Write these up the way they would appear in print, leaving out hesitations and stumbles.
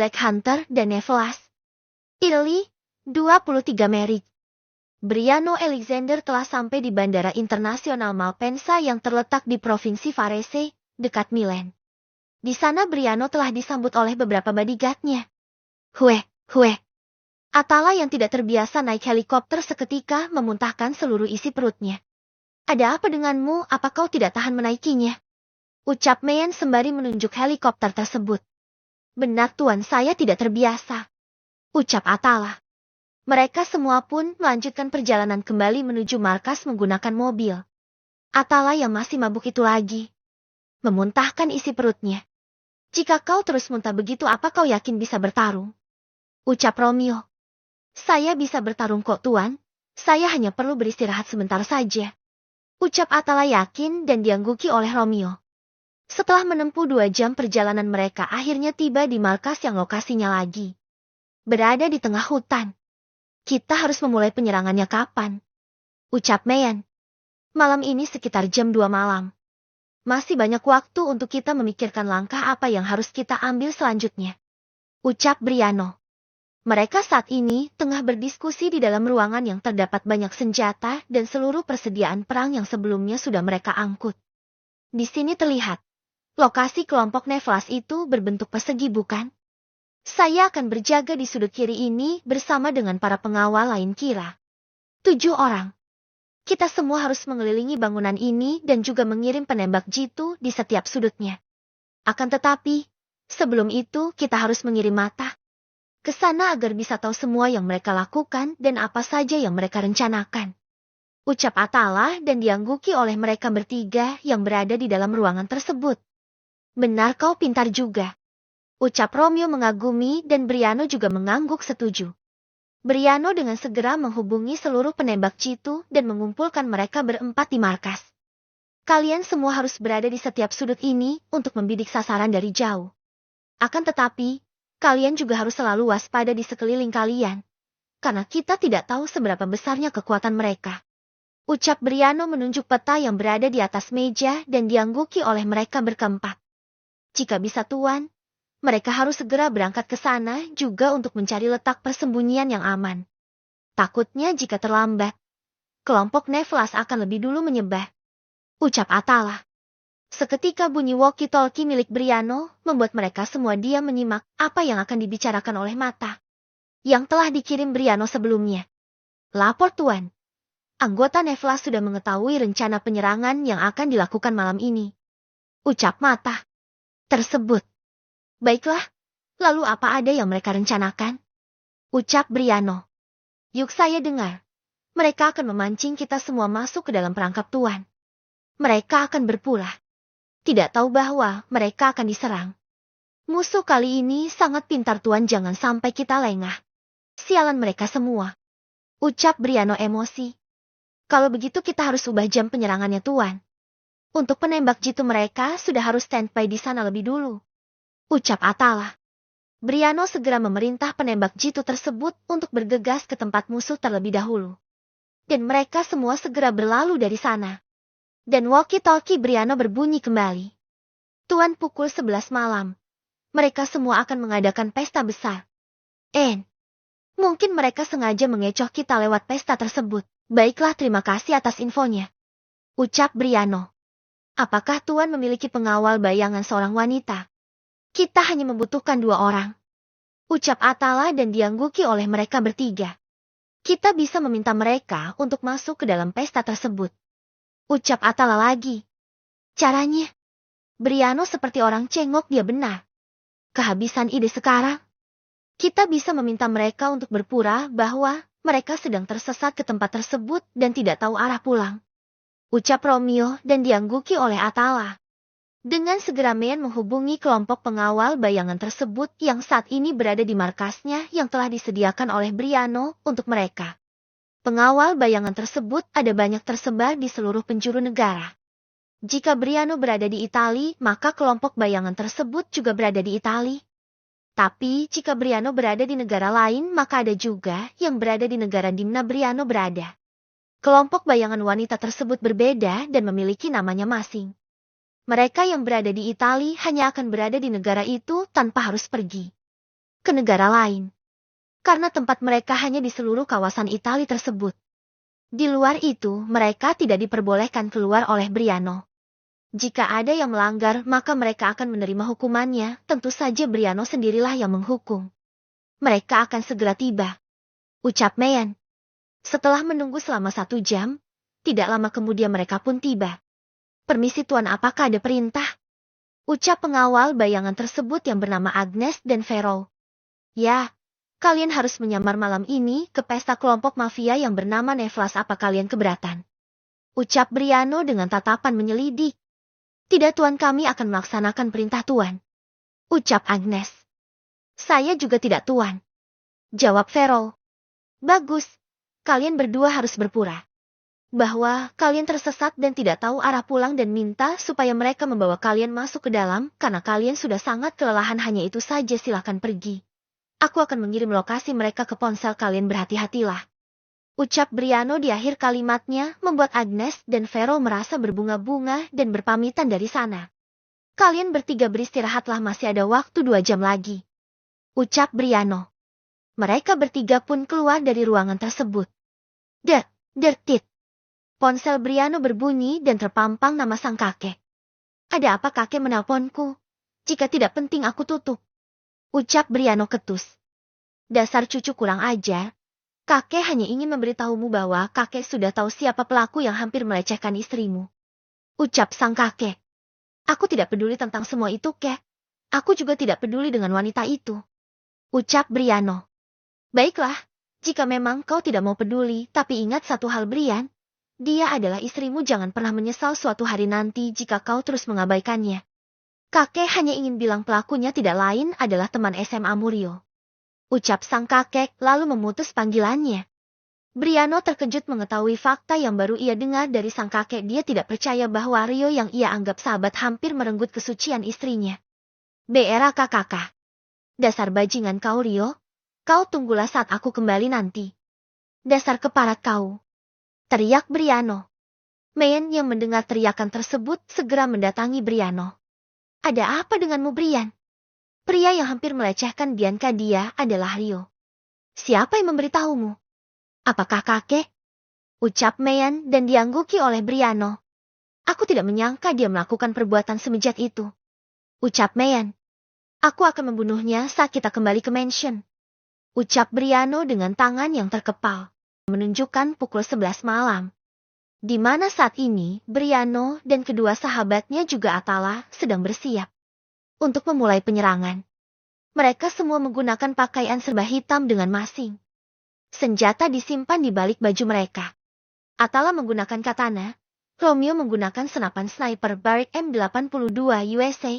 Black Hunter dan Nevelas. Italy, 23 Maret. Briano Alexander telah sampai di Bandara Internasional Malpensa yang terletak di Provinsi Varese, dekat Milan. Di sana Briano telah disambut oleh beberapa bodyguard-nya. Hue. Atala yang tidak terbiasa naik helikopter seketika memuntahkan seluruh isi perutnya. Ada apa denganmu, apa kau tidak tahan menaikinya? Ucap Meyan sembari menunjuk helikopter tersebut. Benar tuan, saya tidak terbiasa. Ucap Atala. Mereka semua pun melanjutkan perjalanan kembali menuju markas menggunakan mobil. Atala yang masih mabuk itu lagi memuntahkan isi perutnya. Jika kau terus muntah begitu, apa kau yakin bisa bertarung? Ucap Romeo. Saya bisa bertarung kok tuan, saya hanya perlu beristirahat sebentar saja. Ucap Atala yakin dan diangguki oleh Romeo. Setelah menempuh 2 jam perjalanan mereka akhirnya tiba di markas yang lokasinya lagi berada di tengah hutan. Kita harus memulai penyerangannya kapan? Ucap Meyan. Malam ini sekitar jam 2 malam. Masih banyak waktu untuk kita memikirkan langkah apa yang harus kita ambil selanjutnya. Ucap Briano. Mereka saat ini tengah berdiskusi di dalam ruangan yang terdapat banyak senjata dan seluruh persediaan perang yang sebelumnya sudah mereka angkut. Di sini terlihat lokasi kelompok Nevelas itu berbentuk persegi, bukan? Saya akan berjaga di sudut kiri ini bersama dengan para pengawal lain kira 7 orang. Kita semua harus mengelilingi bangunan ini dan juga mengirim penembak jitu di setiap sudutnya. Akan tetapi, sebelum itu kita harus mengirim mata ke sana agar bisa tahu semua yang mereka lakukan dan apa saja yang mereka rencanakan. Ucap Atala dan diangguki oleh mereka bertiga yang berada di dalam ruangan tersebut. Benar, kau pintar juga. Ucap Romeo mengagumi dan Briano juga mengangguk setuju. Briano dengan segera menghubungi seluruh penembak jitu dan mengumpulkan mereka berempat di markas. Kalian semua harus berada di setiap sudut ini untuk membidik sasaran dari jauh. Akan tetapi, kalian juga harus selalu waspada di sekeliling kalian, karena kita tidak tahu seberapa besarnya kekuatan mereka. Ucap Briano menunjuk peta yang berada di atas meja dan diangguki oleh mereka berkeempat. Jika bisa tuan, mereka harus segera berangkat ke sana juga untuk mencari letak persembunyian yang aman. Takutnya jika terlambat, kelompok Nevelas akan lebih dulu menyebar. Ucap Atala. Seketika bunyi walkie-talkie milik Briano membuat mereka semua diam menyimak apa yang akan dibicarakan oleh mata yang telah dikirim Briano sebelumnya. Lapor tuan. Anggota Nevelas sudah mengetahui rencana penyerangan yang akan dilakukan malam ini. Ucap mata tersebut. Baiklah, lalu apa ada yang mereka rencanakan? Ucap Briano. Yuk saya dengar. Mereka akan memancing kita semua masuk ke dalam perangkap tuan. Mereka akan berpula. Tidak tahu bahwa mereka akan diserang. Musuh kali ini sangat pintar tuan, jangan sampai kita lengah. Sialan mereka semua. Ucap Briano emosi. Kalau begitu kita harus ubah jam penyerangannya tuan. Untuk penembak jitu mereka sudah harus standby di sana lebih dulu. Ucap Atala. Briano segera memerintah penembak jitu tersebut untuk bergegas ke tempat musuh terlebih dahulu. Dan mereka semua segera berlalu dari sana. Dan walkie-talkie Briano berbunyi kembali. Tuan, pukul 11 malam. Mereka semua akan mengadakan pesta besar. Mungkin mereka sengaja mengecoh kita lewat pesta tersebut. Baiklah, terima kasih atas infonya. Ucap Briano. Apakah tuan memiliki pengawal bayangan seorang wanita? Kita hanya membutuhkan 2 orang. Ucap Atala dan diangguki oleh mereka bertiga. Kita bisa meminta mereka untuk masuk ke dalam pesta tersebut. Ucap Atala lagi. Caranya? Briano seperti orang cengok, dia benar. Kehabisan ide sekarang. Kita bisa meminta mereka untuk berpura bahwa mereka sedang tersesat ke tempat tersebut dan tidak tahu arah pulang. Ucap Romeo dan diangguki oleh Atala. Dengan segera Meyan menghubungi kelompok pengawal bayangan tersebut yang saat ini berada di markasnya yang telah disediakan oleh Briano untuk mereka. Pengawal bayangan tersebut ada banyak tersebar di seluruh penjuru negara. Jika Briano berada di Italia, maka kelompok bayangan tersebut juga berada di Italia. Tapi jika Briano berada di negara lain, maka ada juga yang berada di negara di mana Briano berada. Kelompok bayangan wanita tersebut berbeda dan memiliki namanya masing. Mereka yang berada di Italia hanya akan berada di negara itu tanpa harus pergi ke negara lain. Karena tempat mereka hanya di seluruh kawasan Italia tersebut. Di luar itu, mereka tidak diperbolehkan keluar oleh Briano. Jika ada yang melanggar, maka mereka akan menerima hukumannya. Tentu saja Briano sendirilah yang menghukum. Mereka akan segera tiba, ucap Meyan. Setelah menunggu selama 1 jam, tidak lama kemudian mereka pun tiba. Permisi Tuan, apakah ada perintah? Ucap pengawal bayangan tersebut yang bernama Agnes dan Vero. Ya, kalian harus menyamar malam ini ke pesta kelompok mafia yang bernama Nevlas. Apa kalian keberatan? Ucap Briano dengan tatapan menyelidik. Tidak Tuan, kami akan melaksanakan perintah Tuan. Ucap Agnes. Saya juga tidak Tuan. Jawab Vero. Bagus. Kalian berdua harus berpura bahwa kalian tersesat dan tidak tahu arah pulang dan minta supaya mereka membawa kalian masuk ke dalam karena kalian sudah sangat kelelahan. Hanya itu saja, silakan pergi. Aku akan mengirim lokasi mereka ke ponsel kalian, berhati-hatilah. Ucap Briano di akhir kalimatnya membuat Agnes dan Vero merasa berbunga-bunga dan berpamitan dari sana. Kalian bertiga beristirahatlah, masih ada waktu 2 jam lagi. Ucap Briano. Mereka bertiga pun keluar dari ruangan tersebut. Dertit. Ponsel Briano berbunyi dan terpampang nama sang kakek. Ada apa kakek menelponku? Jika tidak penting aku tutup. Ucap Briano ketus. Dasar cucu kurang ajar. Kakek hanya ingin memberitahumu bahwa kakek sudah tahu siapa pelaku yang hampir melecehkan istrimu. Ucap sang kakek. Aku tidak peduli tentang semua itu, kek. Aku juga tidak peduli dengan wanita itu. Ucap Briano. Baiklah, jika memang kau tidak mau peduli, tapi ingat satu hal Brian. Dia adalah istrimu, jangan pernah menyesal suatu hari nanti jika kau terus mengabaikannya. Kakek hanya ingin bilang pelakunya tidak lain adalah teman SMA Murio. Ucap sang kakek lalu memutus panggilannya. Briano terkejut mengetahui fakta yang baru ia dengar dari sang kakek. Dia tidak percaya bahwa Rio yang ia anggap sahabat hampir merenggut kesucian istrinya. BRKKK. Dasar bajingan kau Rio. Kau tunggulah saat aku kembali nanti. Dasar keparat kau. Teriak Briano. Meyan yang mendengar teriakan tersebut segera mendatangi Briano. Ada apa denganmu Brian? Pria yang hampir melecehkan Bianca dia adalah Rio. Siapa yang memberitahumu? Apakah kakek? Ucap Meyan dan diangguki oleh Briano. Aku tidak menyangka dia melakukan perbuatan semejat itu. Ucap Meyan. Aku akan membunuhnya saat kita kembali ke mansion. Ucap Briano dengan tangan yang terkepal. Menunjukkan pukul 11 malam. Di mana saat ini Briano dan kedua sahabatnya juga Atala sedang bersiap untuk memulai penyerangan. Mereka semua menggunakan pakaian serba hitam dengan masing senjata disimpan di balik baju mereka. Atala menggunakan katana, Romeo menggunakan senapan sniper Barrett M82 USA,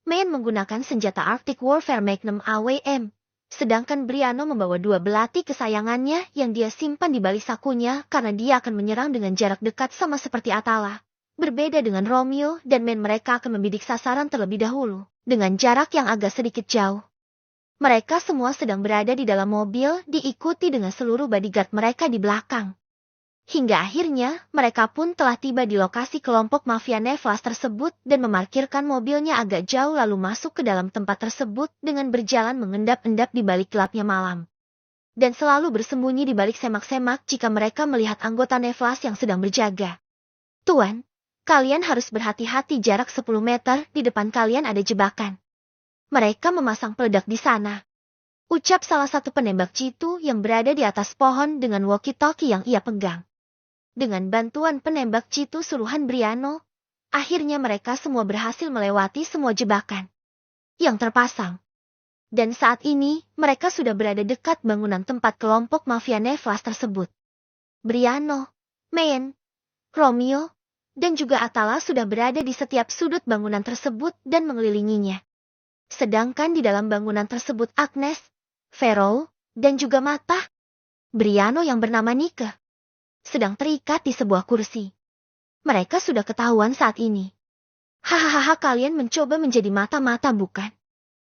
Main menggunakan senjata Arctic Warfare Magnum AWM. Sedangkan Briano membawa 2 belati kesayangannya yang dia simpan di balik sakunya karena dia akan menyerang dengan jarak dekat sama seperti Atala. Berbeda dengan Romeo dan Men, mereka akan membidik sasaran terlebih dahulu dengan jarak yang agak sedikit jauh. Mereka semua sedang berada di dalam mobil diikuti dengan seluruh bodyguard mereka di belakang. Hingga akhirnya mereka pun telah tiba di lokasi kelompok mafia Nevlas tersebut dan memarkirkan mobilnya agak jauh lalu masuk ke dalam tempat tersebut dengan berjalan mengendap-endap di balik gelapnya malam. Dan selalu bersembunyi di balik semak-semak jika mereka melihat anggota Nevlas yang sedang berjaga. Tuan, kalian harus berhati-hati, jarak 10 meter di depan kalian ada jebakan. Mereka memasang peledak di sana. Ucap salah satu penembak jitu yang berada di atas pohon dengan walkie-talkie yang ia pegang. Dengan bantuan penembak jitu suruhan Briano, akhirnya mereka semua berhasil melewati semua jebakan yang terpasang. Dan saat ini, mereka sudah berada dekat bangunan tempat kelompok mafia Nevlas tersebut. Briano, Main, Romeo, dan juga Atala sudah berada di setiap sudut bangunan tersebut dan mengelilinginya. Sedangkan di dalam bangunan tersebut Agnes, Vero, dan juga Mata, Briano yang bernama Nike, sedang terikat di sebuah kursi. Mereka sudah ketahuan saat ini. Hahaha, kalian mencoba menjadi mata-mata bukan?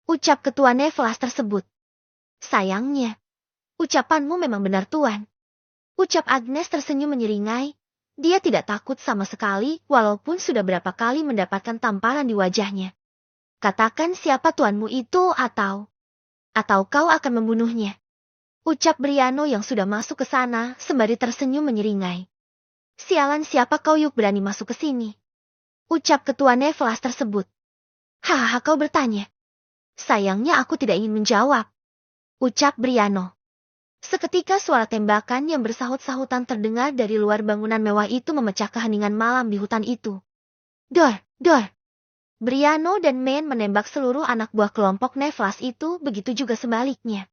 Ucap ketua Nevlas tersebut. Sayangnya, ucapanmu memang benar Tuan. Ucap Agnes tersenyum menyeringai. Dia tidak takut sama sekali walaupun sudah berapa kali mendapatkan tamparan di wajahnya. Katakan siapa tuanmu itu atau atau kau akan membunuhnya. Ucap Briano yang sudah masuk ke sana sembari tersenyum menyeringai. Sialan, siapa kau yuk berani masuk ke sini? Ucap ketua Nevlas tersebut. Hahaha, kau bertanya. Sayangnya aku tidak ingin menjawab. Ucap Briano. Seketika suara tembakan yang bersahut-sahutan terdengar dari luar bangunan mewah itu memecah keheningan malam di hutan itu. Dor, dor. Briano dan Men menembak seluruh anak buah kelompok Nevlas itu, begitu juga sebaliknya.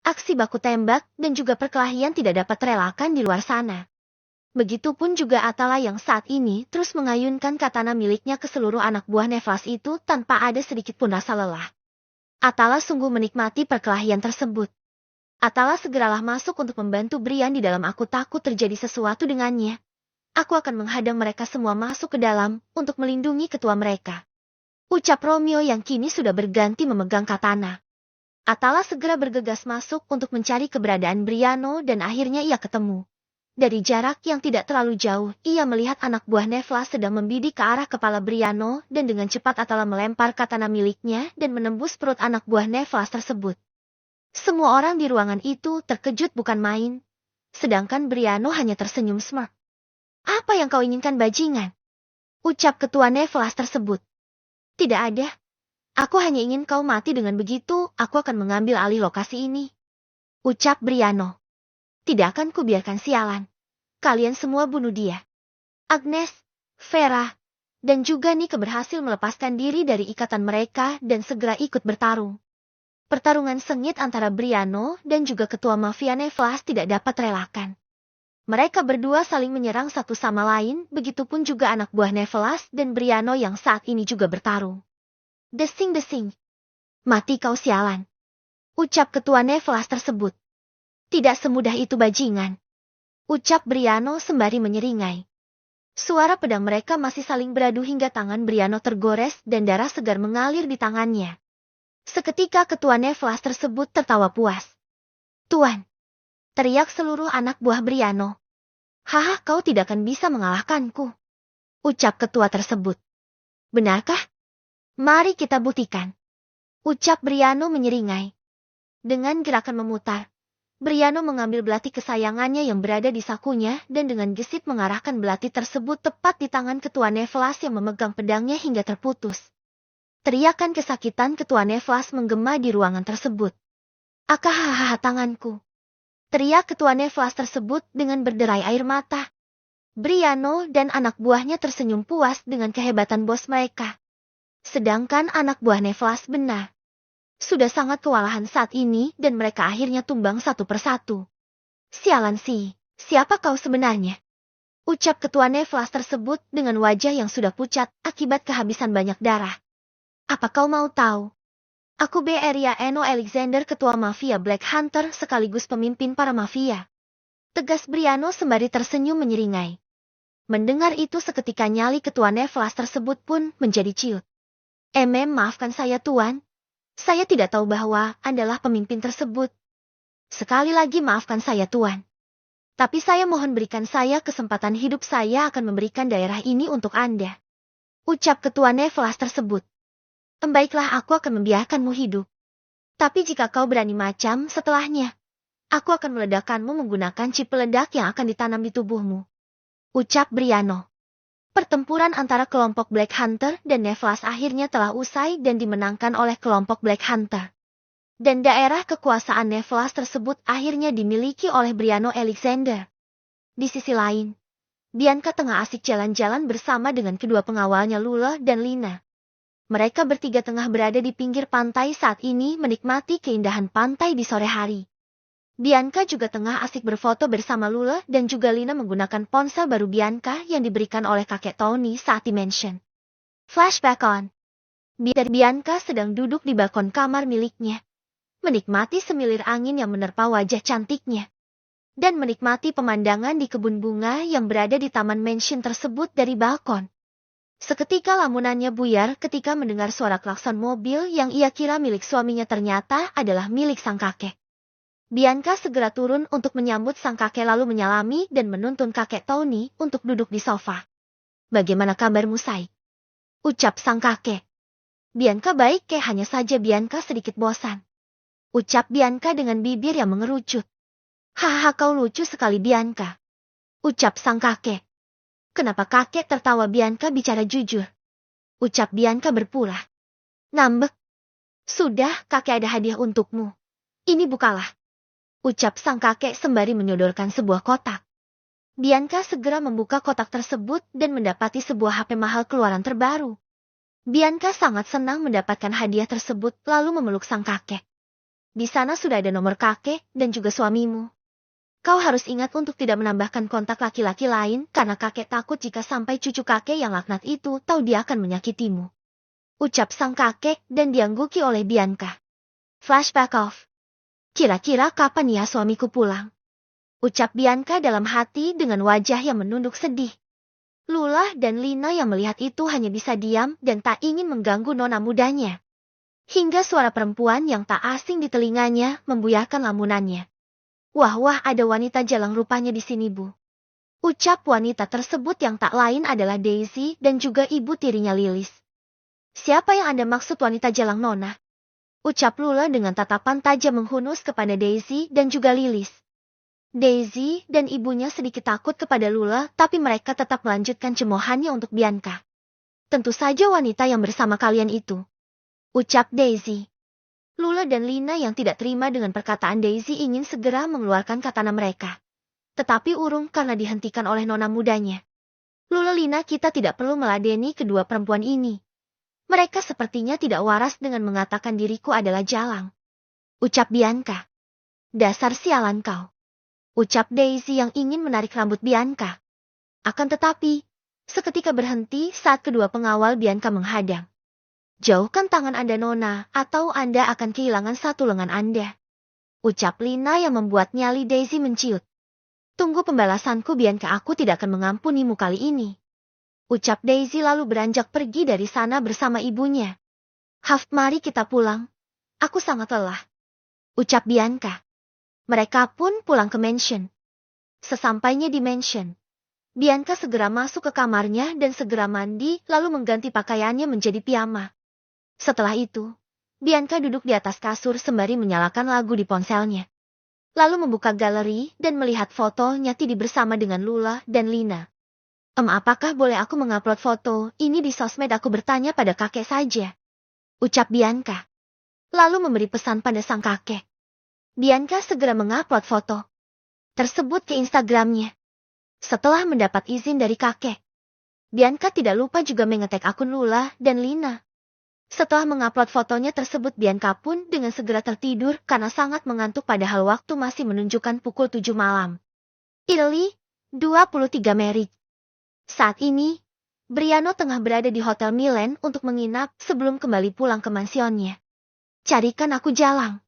Aksi baku tembak dan juga perkelahian tidak dapat terelakkan di luar sana. Begitupun juga Atala yang saat ini terus mengayunkan katana miliknya ke seluruh anak buah Nevlas itu tanpa ada sedikit pun rasa lelah. Atala sungguh menikmati perkelahian tersebut. Atala segeralah masuk untuk membantu Brian di dalam. Aku takut terjadi sesuatu dengannya. Aku akan menghadang mereka semua masuk ke dalam untuk melindungi ketua mereka. Ucap Romeo yang kini sudah berganti memegang katana. Atala segera bergegas masuk untuk mencari keberadaan Briano dan akhirnya ia ketemu. Dari jarak yang tidak terlalu jauh, ia melihat anak buah Nevlas sedang membidik ke arah kepala Briano dan dengan cepat Atala melempar katana miliknya dan menembus perut anak buah Nevlas tersebut. Semua orang di ruangan itu terkejut bukan main, sedangkan Briano hanya tersenyum smirk. Apa yang kau inginkan, bajingan? Ucap ketua Nevlas tersebut. Tidak ada. Aku hanya ingin kau mati, dengan begitu aku akan mengambil alih lokasi ini. Ucap Briano. Tidak akan kubiarkan, sialan. Kalian semua bunuh dia. Agnes, Vera, dan juga Nike berhasil melepaskan diri dari ikatan mereka dan segera ikut bertarung. Pertarungan sengit antara Briano dan juga ketua mafia Nevlas tidak dapat terelakkan. Mereka berdua saling menyerang satu sama lain, begitupun juga anak buah Nevlas dan Briano yang saat ini juga bertarung. Desing-desing. Mati kau, sialan. Ucap ketua Nevlas tersebut. Tidak semudah itu, bajingan. Ucap Briano sembari menyeringai. Suara pedang mereka masih saling beradu hingga tangan Briano tergores dan darah segar mengalir di tangannya. Seketika ketua Nevlas tersebut tertawa puas. Tuan! Teriak seluruh anak buah Briano. Haha, kau tidak akan bisa mengalahkanku. Ucap ketua tersebut. Benarkah? Mari kita buktikan. Ucap Briano menyeringai. Dengan gerakan memutar, Briano mengambil belati kesayangannya yang berada di sakunya dan dengan gesit mengarahkan belati tersebut tepat di tangan ketua Nevlas yang memegang pedangnya hingga terputus. Teriakan kesakitan ketua Nevlas menggema di ruangan tersebut. Akahahaha, tanganku. Teriak ketua Nevlas tersebut dengan berderai air mata. Briano dan anak buahnya tersenyum puas dengan kehebatan bos mereka. Sedangkan anak buah Nevlas benar. Sudah sangat kewalahan saat ini dan mereka akhirnya tumbang satu persatu. Sialan sih, siapa kau sebenarnya? Ucap ketua Nevlas tersebut dengan wajah yang sudah pucat akibat kehabisan banyak darah. Apa kau mau tahu? Aku Briano Alexander, ketua mafia Black Hunter sekaligus pemimpin para mafia. Tegas Briano sembari tersenyum menyeringai. Mendengar itu seketika nyali ketua Nevlas tersebut pun menjadi ciut. Maafkan saya, Tuan. Saya tidak tahu bahwa Andalah pemimpin tersebut. Sekali lagi maafkan saya, Tuan. Tapi saya mohon berikan saya kesempatan hidup, saya akan memberikan daerah ini untuk Anda. Ucap ketua Nevlas tersebut. Baiklah, aku akan membiarkanmu hidup. Tapi jika kau berani macam setelahnya, aku akan meledakkanmu menggunakan chip peledak yang akan ditanam di tubuhmu. Ucap Briano. Pertempuran antara kelompok Black Hunter dan Nevlas akhirnya telah usai dan dimenangkan oleh kelompok Black Hunter. Dan daerah kekuasaan Nevlas tersebut akhirnya dimiliki oleh Briano Alexander. Di sisi lain, Bianca tengah asik jalan-jalan bersama dengan kedua pengawalnya Lula dan Lina. Mereka bertiga tengah berada di pinggir pantai saat ini menikmati keindahan pantai di sore hari. Bianca juga tengah asik berfoto bersama Lula dan juga Lina menggunakan ponsel baru Bianca yang diberikan oleh kakek Tony saat di mansion. Flashback on. Bianca sedang duduk di balkon kamar miliknya, menikmati semilir angin yang menerpa wajah cantiknya, dan menikmati pemandangan di kebun bunga yang berada di taman mansion tersebut dari balkon. Seketika lamunannya buyar ketika mendengar suara klakson mobil yang ia kira milik suaminya ternyata adalah milik sang kakek. Bianca segera turun untuk menyambut sang kakek lalu menyalami dan menuntun kakek Tony untuk duduk di sofa. Bagaimana kabarmu, Sai? Ucap sang kakek. Bianca baik, hanya saja Bianca sedikit bosan. Ucap Bianca dengan bibir yang mengerucut. Hahaha, kau lucu sekali Bianca. Ucap sang kakek. Kenapa kakek tertawa? Bianca bicara jujur. Ucap Bianca berpura. Ngambek. Sudah, kakek ada hadiah untukmu. Ini bukalah. Ucap sang kakek sembari menyodorkan sebuah kotak. Bianca segera membuka kotak tersebut dan mendapati sebuah HP mahal keluaran terbaru. Bianca sangat senang mendapatkan hadiah tersebut lalu memeluk sang kakek. Di sana sudah ada nomor kakek dan juga suamimu. Kau harus ingat untuk tidak menambahkan kontak laki-laki lain karena kakek takut jika sampai cucu kakek yang laknat itu tahu dia akan menyakitimu. Ucap sang kakek dan diangguki oleh Bianca. Flashback off. Kira-kira kapan ya suamiku pulang? Ucap Bianca dalam hati dengan wajah yang menunduk sedih. Lula dan Lina yang melihat itu hanya bisa diam dan tak ingin mengganggu nona mudanya. Hingga suara perempuan yang tak asing di telinganya membuyarkan lamunannya. Wah, ada wanita jalang rupanya di sini, Bu. Ucap wanita tersebut yang tak lain adalah Daisy dan juga ibu tirinya Lilis. Siapa yang Anda maksud wanita jalang, Nona? Ucap Lula dengan tatapan tajam menghunus kepada Daisy dan juga Lilis. Daisy dan ibunya sedikit takut kepada Lula, tapi mereka tetap melanjutkan cemoohannya untuk Bianca. Tentu saja wanita yang bersama kalian itu. Ucap Daisy. Lula dan Lina yang tidak terima dengan perkataan Daisy ingin segera mengeluarkan katana mereka. Tetapi urung karena dihentikan oleh nona mudanya. Lula, Lina, kita tidak perlu meladeni kedua perempuan ini. Mereka sepertinya tidak waras dengan mengatakan diriku adalah jalang. Ucap Bianca. Dasar sialan kau. Ucap Daisy yang ingin menarik rambut Bianca. Akan tetapi, seketika berhenti saat kedua pengawal Bianca menghadang. Jauhkan tangan Anda, Nona, atau Anda akan kehilangan satu lengan Anda. Ucap Lina yang membuat nyali Daisy menciut. Tunggu pembalasanku Bianca, aku tidak akan mengampunimu kali ini. Ucap Daisy lalu beranjak pergi dari sana bersama ibunya. Haf, mari kita pulang. Aku sangat lelah. Ucap Bianca. Mereka pun pulang ke mansion. Sesampainya di mansion, Bianca segera masuk ke kamarnya dan segera mandi lalu mengganti pakaiannya menjadi piyama. Setelah itu, Bianca duduk di atas kasur sembari menyalakan lagu di ponselnya. Lalu membuka galeri dan melihat foto Nyati bersama dengan Lula dan Lina. Apakah boleh aku mengupload foto ini di sosmed? Aku bertanya pada kakek saja. Ucap Bianca. Lalu memberi pesan pada sang kakek. Bianca segera mengupload foto tersebut ke Instagramnya. Setelah mendapat izin dari kakek, Bianca tidak lupa juga mengetek akun Lula dan Lina. Setelah mengupload fotonya tersebut, Bianca pun dengan segera tertidur karena sangat mengantuk padahal waktu masih menunjukkan pukul 7 malam. Italy, 23 Maret. Saat ini, Briano tengah berada di Hotel Milan untuk menginap sebelum kembali pulang ke mansionnya. Carikan aku jalang.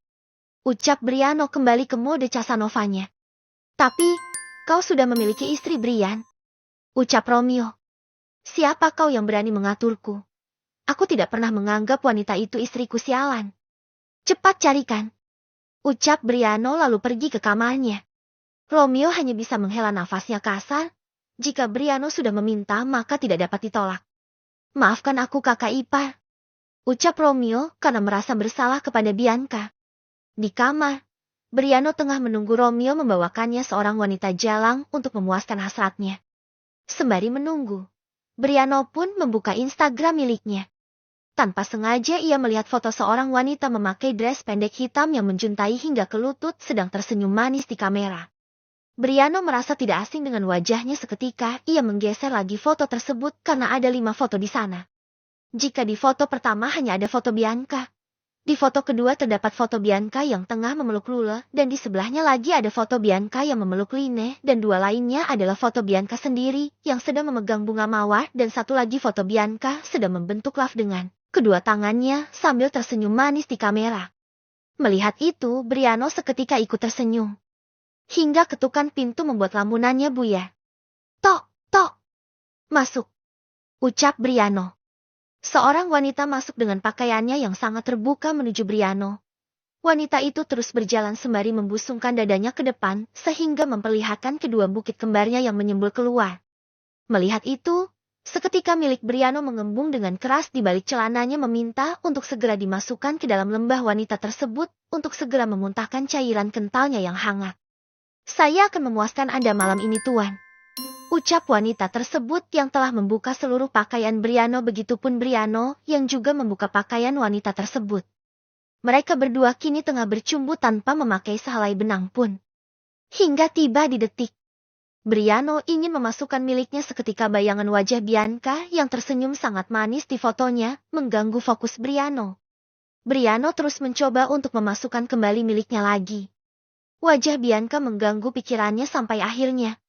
Ucap Briano kembali ke mode Casanovanya. Tapi, kau sudah memiliki istri, Brian. Ucap Romeo. Siapa kau yang berani mengaturku? Aku tidak pernah menganggap wanita itu istriku, sialan. Cepat carikan. Ucap Briano lalu pergi ke kamarnya. Romeo hanya bisa menghela nafasnya kasar. Jika Briano sudah meminta maka tidak dapat ditolak. Maafkan aku kakak ipar. Ucap Romeo karena merasa bersalah kepada Bianca. Di kamar, Briano tengah menunggu Romeo membawakannya seorang wanita jalang untuk memuaskan hasratnya. Sembari menunggu, Briano pun membuka Instagram miliknya. Tanpa sengaja ia melihat foto seorang wanita memakai dress pendek hitam yang menjuntai hingga ke lutut sedang tersenyum manis di kamera. Briano merasa tidak asing dengan wajahnya seketika ia menggeser lagi foto tersebut karena ada 5 foto di sana. Jika di foto pertama hanya ada foto Bianca, di foto kedua terdapat foto Bianca yang tengah memeluk Lula dan di sebelahnya lagi ada foto Bianca yang memeluk Line dan 2 lainnya adalah foto Bianca sendiri yang sedang memegang bunga mawar dan satu lagi foto Bianca sedang membentuk love dengan kedua tangannya sambil tersenyum manis di kamera. Melihat itu, Briano seketika ikut tersenyum. Hingga ketukan pintu membuat lamunannya buyar. Tok, tok. Masuk. Ucap Briano. Seorang wanita masuk dengan pakaiannya yang sangat terbuka menuju Briano. Wanita itu terus berjalan sembari membusungkan dadanya ke depan sehingga memperlihatkan kedua bukit kembarnya yang menyembul keluar. Melihat itu, Seketika milik Briano mengembung dengan keras di balik celananya meminta untuk segera dimasukkan ke dalam lembah wanita tersebut untuk segera memuntahkan cairan kentalnya yang hangat. Saya akan memuaskan Anda malam ini, Tuan. Ucap wanita tersebut yang telah membuka seluruh pakaian Briano, begitupun Briano yang juga membuka pakaian wanita tersebut. Mereka berdua kini tengah bercumbu tanpa memakai sehelai benang pun. Hingga tiba di detik Briano ingin memasukkan miliknya, seketika bayangan wajah Bianca yang tersenyum sangat manis di fotonya mengganggu fokus Briano. Briano terus mencoba untuk memasukkan kembali miliknya lagi. Wajah Bianca mengganggu pikirannya sampai akhirnya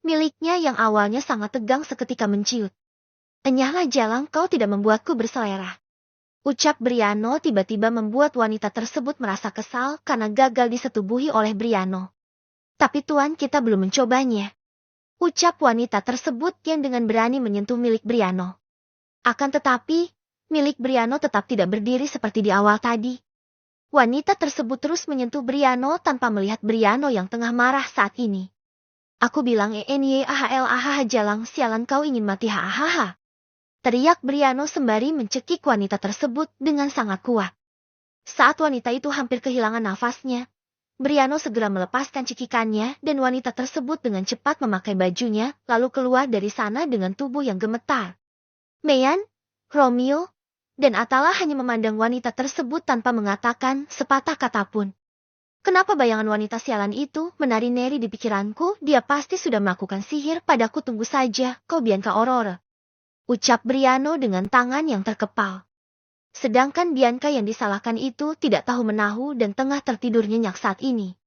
miliknya yang awalnya sangat tegang seketika menciut. "Enyahlah Jalang, kau tidak membuatku berselera." Ucap Briano tiba-tiba membuat wanita tersebut merasa kesal karena gagal disetubuhi oleh Briano. "Tapi Tuan, kita belum mencobanya." Ucap wanita tersebut yang dengan berani menyentuh milik Briano. Akan tetapi, milik Briano tetap tidak berdiri seperti di awal tadi. Wanita tersebut terus menyentuh Briano tanpa melihat Briano yang tengah marah saat ini. "Aku bilang ENYAHLAHH Jalang, sialan kau ingin mati hahaha." Teriak Briano sembari mencekik wanita tersebut dengan sangat kuat. Saat wanita itu hampir kehilangan nafasnya, Briano segera melepaskan cekikannya dan wanita tersebut dengan cepat memakai bajunya lalu keluar dari sana dengan tubuh yang gemetar. Meyan, Romeo, dan Atala hanya memandang wanita tersebut tanpa mengatakan sepatah kata pun. Kenapa bayangan wanita sialan itu menari-nari di pikiranku? Dia pasti sudah melakukan sihir padaku. Tunggu saja, kau Bianca Aurora. Ucap Briano dengan tangan yang terkepal. Sedangkan Bianca yang disalahkan itu tidak tahu menahu dan tengah tertidur nyenyak saat ini.